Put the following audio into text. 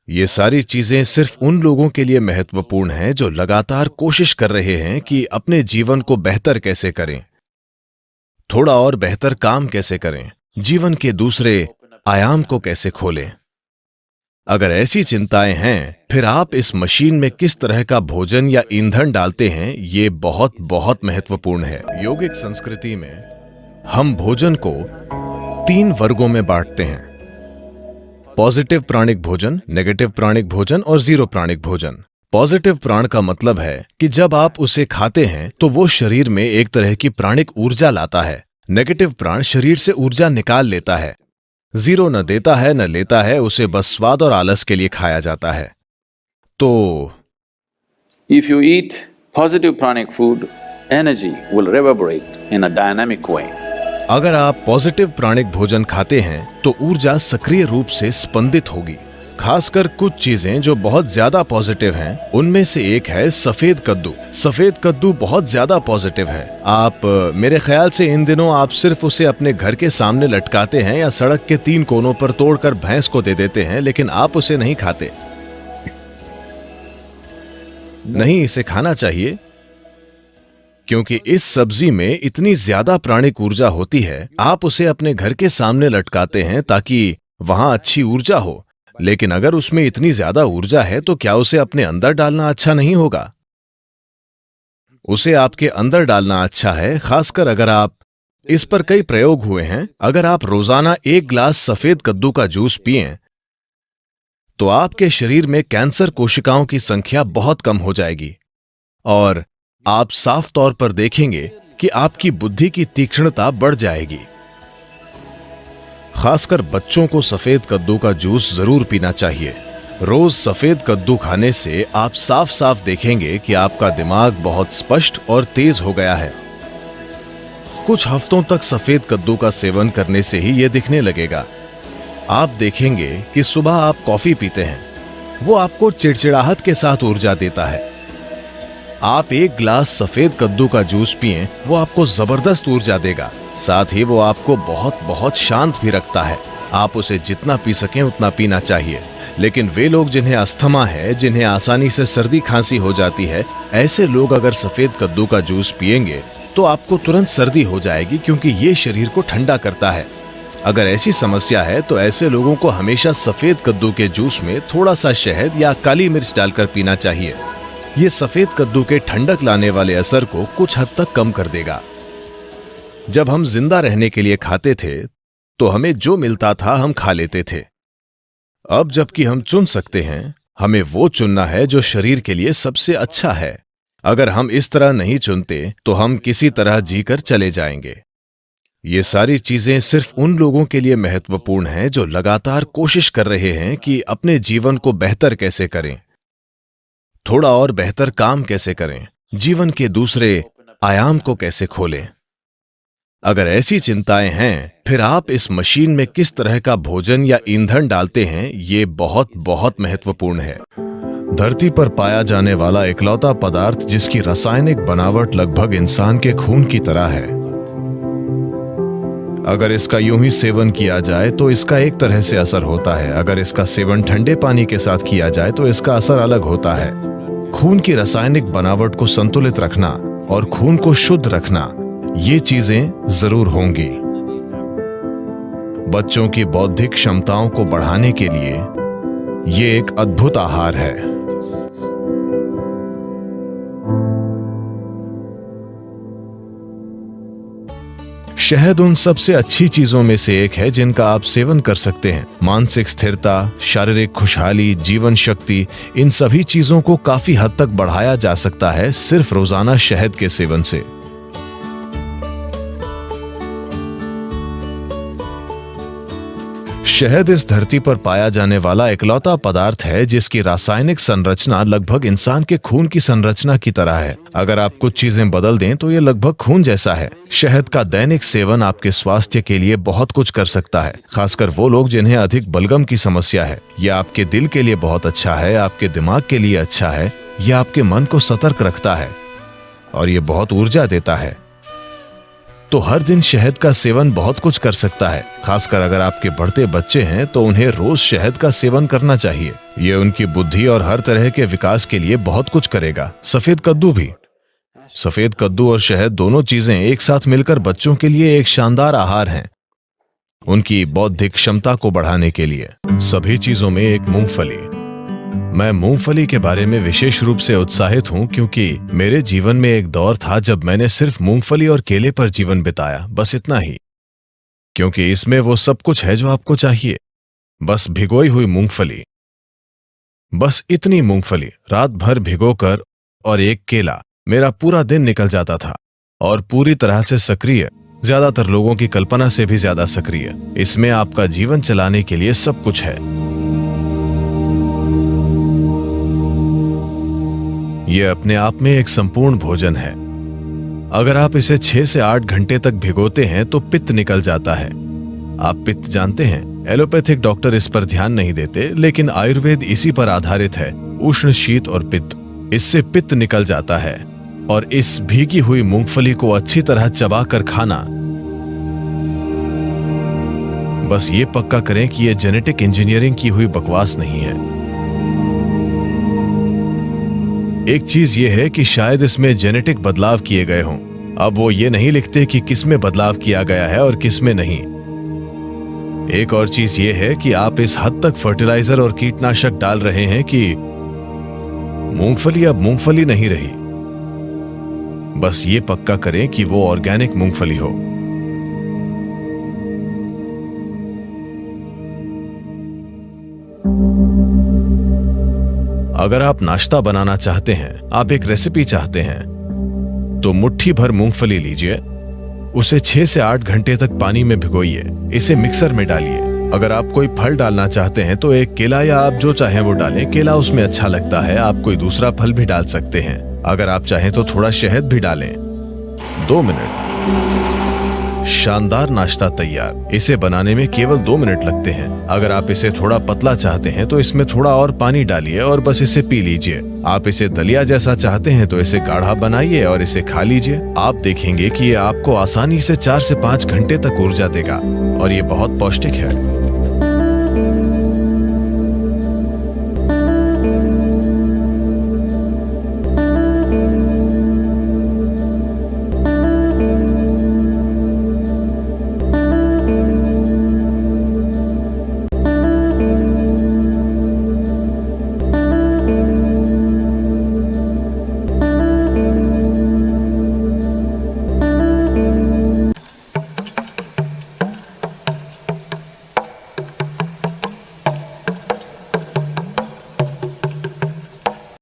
ये सारी चीजें सिर्फ उन लोगों के लिए महत्वपूर्ण हैं जो लगातार कोशिश कर रहे हैं कि अपने जीवन को बेहतर कैसे करें, थोड़ा और बेहतर काम कैसे करें, जीवन के दूसरे आयाम को कैसे खोलें। अगर ऐसी चिंताएं हैं, फिर आप इस मशीन में किस तरह का भोजन या ईंधन डालते हैं, ये बहुत बहुत महत्वपूर्ण है। योगिक संस्कृति में हम भोजन को 3 वर्गों में बांटते हैं: पॉजिटिव प्राणिक भोजन, नेगेटिव प्राणिक भोजन और जीरो प्राणिक भोजन। पॉजिटिव प्राण का मतलब है कि जब आप उसे खाते हैं तो वो शरीर में एक तरह की प्राणिक ऊर्जा लाता है। नेगेटिव प्राण शरीर से ऊर्जा निकाल लेता है। जीरो न देता है न लेता है, उसे बस स्वाद और आलस के लिए खाया जाता है। तो If you eat positive pranic food, energy will reverberate in a dynamic way. अगर आप पॉजिटिव प्राणिक भोजन खाते हैं तो ऊर्जा सक्रिय रूप से स्पंदित होगी। खासकर कुछ चीजें जो बहुत ज्यादा पॉजिटिव हैं, उनमें से एक है सफेद कद्दू। सफेद कद्दू बहुत ज्यादा पॉजिटिव है। आप मेरे ख्याल से इन दिनों आप सिर्फ उसे अपने घर के सामने लटकाते हैं या सड़क के 3 कोनों पर तोड़कर भैंस को दे देते हैं, लेकिन आप उसे नहीं खाते। नहीं, इसे खाना चाहिए क्योंकि इस सब्जी में इतनी ज्यादा प्राणिक ऊर्जा होती है। आप उसे अपने घर के सामने लटकाते हैं ताकि वहां अच्छी ऊर्जा हो, लेकिन अगर उसमें इतनी ज्यादा ऊर्जा है तो क्या उसे अपने अंदर डालना अच्छा नहीं होगा? उसे आपके अंदर डालना अच्छा है, खासकर अगर आप इस पर कई प्रयोग हुए हैं। अगर आप रोजाना 1 गिलास सफेद कद्दू का जूस पिएं तो आपके शरीर में कैंसर कोशिकाओं की संख्या बहुत कम हो जाएगी और आप साफ तौर पर देखेंगे कि आपकी बुद्धि की तीक्ष्णता बढ़ जाएगी। खासकर बच्चों को सफेद कद्दू का जूस जरूर पीना चाहिए। रोज सफेद कद्दू खाने से आप साफ साफ देखेंगे कि आपका दिमाग बहुत स्पष्ट और तेज हो गया है। कुछ हफ्तों तक सफेद कद्दू का सेवन करने से ही यह दिखने लगेगा। आप देखेंगे कि सुबह आप कॉफी पीते हैं, वो आपको चिड़चिड़ाहट के साथ ऊर्जा देता है। आप 1 गिलास सफेद कद्दू का जूस पिएं, वो आपको जबरदस्त ऊर्जा देगा। साथ ही वो आपको बहुत बहुत शांत भी रखता है। आप उसे जितना पी सकें उतना पीना चाहिए। लेकिन वे लोग जिन्हें अस्थमा है, जिन्हें आसानी से सर्दी खांसी हो जाती है, ऐसे लोग अगर सफेद कद्दू का जूस पिएंगे तो आपको तुरंत सर्दी हो जाएगी, क्योंकि ये शरीर को ठंडा करता है। अगर ऐसी समस्या है तो ऐसे लोगों को हमेशा सफेद कद्दू के जूस में थोड़ा सा शहद या काली मिर्च डालकर पीना चाहिए। ये सफेद कद्दू के ठंडक लाने वाले असर को कुछ हद तक कम कर देगा। जब हम जिंदा रहने के लिए खाते थे तो हमें जो मिलता था हम खा लेते थे। अब जबकि हम चुन सकते हैं, हमें वो चुनना है जो शरीर के लिए सबसे अच्छा है। अगर हम इस तरह नहीं चुनते तो हम किसी तरह जीकर चले जाएंगे। ये सारी चीजें सिर्फ उन लोगों के लिए महत्वपूर्ण हैं जो लगातार कोशिश कर रहे हैं कि अपने जीवन को बेहतर कैसे करें, थोड़ा और बेहतर काम कैसे करें, जीवन के दूसरे आयाम को कैसे खोलें। अगर ऐसी चिंताएं हैं, फिर आप इस मशीन में किस तरह का भोजन या ईंधन डालते हैं, ये बहुत बहुत महत्वपूर्ण है। धरती पर पाया जाने वाला इकलौता पदार्थ जिसकी रासायनिक बनावट लगभग इंसान के खून की तरह है। अगर इसका यूं ही सेवन किया जाए तो इसका एक तरह से असर होता है। अगर इसका सेवन ठंडे पानी के साथ किया जाए तो इसका असर अलग होता है। खून की रासायनिक बनावट को संतुलित रखना और खून को शुद्ध रखना, ये चीजें जरूर होंगी। बच्चों की बौद्धिक क्षमताओं को बढ़ाने के लिए ये एक अद्भुत आहार है। शहद उन सबसे अच्छी चीजों में से एक है जिनका आप सेवन कर सकते हैं। मानसिक स्थिरता, शारीरिक खुशहाली, जीवन शक्ति, इन सभी चीजों को काफी हद तक बढ़ाया जा सकता है सिर्फ रोजाना शहद के सेवन से। शहद इस धरती पर पाया जाने वाला इकलौता पदार्थ है जिसकी रासायनिक संरचना लगभग इंसान के खून की संरचना की तरह है। अगर आप कुछ चीजें बदल दें तो ये लगभग खून जैसा है। शहद का दैनिक सेवन आपके स्वास्थ्य के लिए बहुत कुछ कर सकता है, खासकर वो लोग जिन्हें अधिक बलगम की समस्या है। यह आपके दिल के लिए बहुत अच्छा है, आपके दिमाग के लिए अच्छा है, यह आपके मन को सतर्क रखता है और ये बहुत ऊर्जा देता है। तो हर दिन शहद का सेवन बहुत कुछ कर सकता है। खासकर अगर आपके बढ़ते बच्चे हैं तो उन्हें रोज शहद का सेवन करना चाहिए। ये उनकी बुद्धि और हर तरह के विकास के लिए बहुत कुछ करेगा। सफेद कद्दू भी। सफेद कद्दू और शहद दोनों चीजें एक साथ मिलकर बच्चों के लिए एक शानदार आहार हैं, उनकी बौद्धिक क्षमता को बढ़ाने के लिए। सभी चीजों में एक मूंगफली। मैं मूंगफली के बारे में विशेष रूप से उत्साहित हूं क्योंकि मेरे जीवन में एक दौर था जब मैंने सिर्फ मूंगफली और केले पर जीवन बिताया, बस इतना ही। क्योंकि इसमें वो सब कुछ है जो आपको चाहिए। बस भिगोई हुई मूंगफली, बस इतनी मूंगफली रात भर भिगोकर और एक केला, मेरा पूरा दिन निकल जाता था। और पूरी तरह से सक्रिय, ज्यादातर लोगों की कल्पना से भी ज्यादा सक्रिय। इसमें आपका जीवन चलाने के लिए सब कुछ है। यह अपने आप में एक संपूर्ण भोजन है। अगर आप इसे 6 से 8 घंटे तक भिगोते हैं तो पित्त निकल जाता है। आप पित्त जानते हैं, एलोपैथिक डॉक्टर इस पर ध्यान नहीं देते, लेकिन आयुर्वेद इसी पर आधारित है। उष्ण, शीत और पित्त, इससे पित्त निकल जाता है। और इस भीगी हुई मूंगफली को अच्छी तरह चबा कर खाना। बस ये पक्का करें कि यह जेनेटिक इंजीनियरिंग की हुई बकवास नहीं है। एक चीज यह है कि शायद इसमें जेनेटिक बदलाव किए गए हों। अब वो ये नहीं लिखते कि किसमें बदलाव किया गया है और किसमें नहीं। एक और चीज यह है कि आप इस हद तक फर्टिलाइजर और कीटनाशक डाल रहे हैं कि मूंगफली अब मूंगफली नहीं रही। बस ये पक्का करें कि वो ऑर्गेनिक मूंगफली हो। अगर आप नाश्ता बनाना चाहते हैं, आप एक रेसिपी चाहते हैं, तो मुट्ठी भर मूंगफली लीजिए, उसे 6 से 8 घंटे तक पानी में भिगोइए, इसे मिक्सर में डालिए। अगर आप कोई फल डालना चाहते हैं तो एक केला या आप जो चाहें वो डालें। केला उसमें अच्छा लगता है, आप कोई दूसरा फल भी डाल सकते हैं। अगर आप चाहें तो थोड़ा शहद भी डालें। 2 मिनट, शानदार नाश्ता तैयार। इसे बनाने में केवल 2 मिनट लगते हैं। अगर आप इसे थोड़ा पतला चाहते हैं तो इसमें थोड़ा और पानी डालिए और बस इसे पी लीजिए। आप इसे दलिया जैसा चाहते हैं तो इसे गाढ़ा बनाइए और इसे खा लीजिए। आप देखेंगे कि ये आपको आसानी से 4 से 5 घंटे तक ऊर्जा देगा और ये बहुत पौष्टिक है।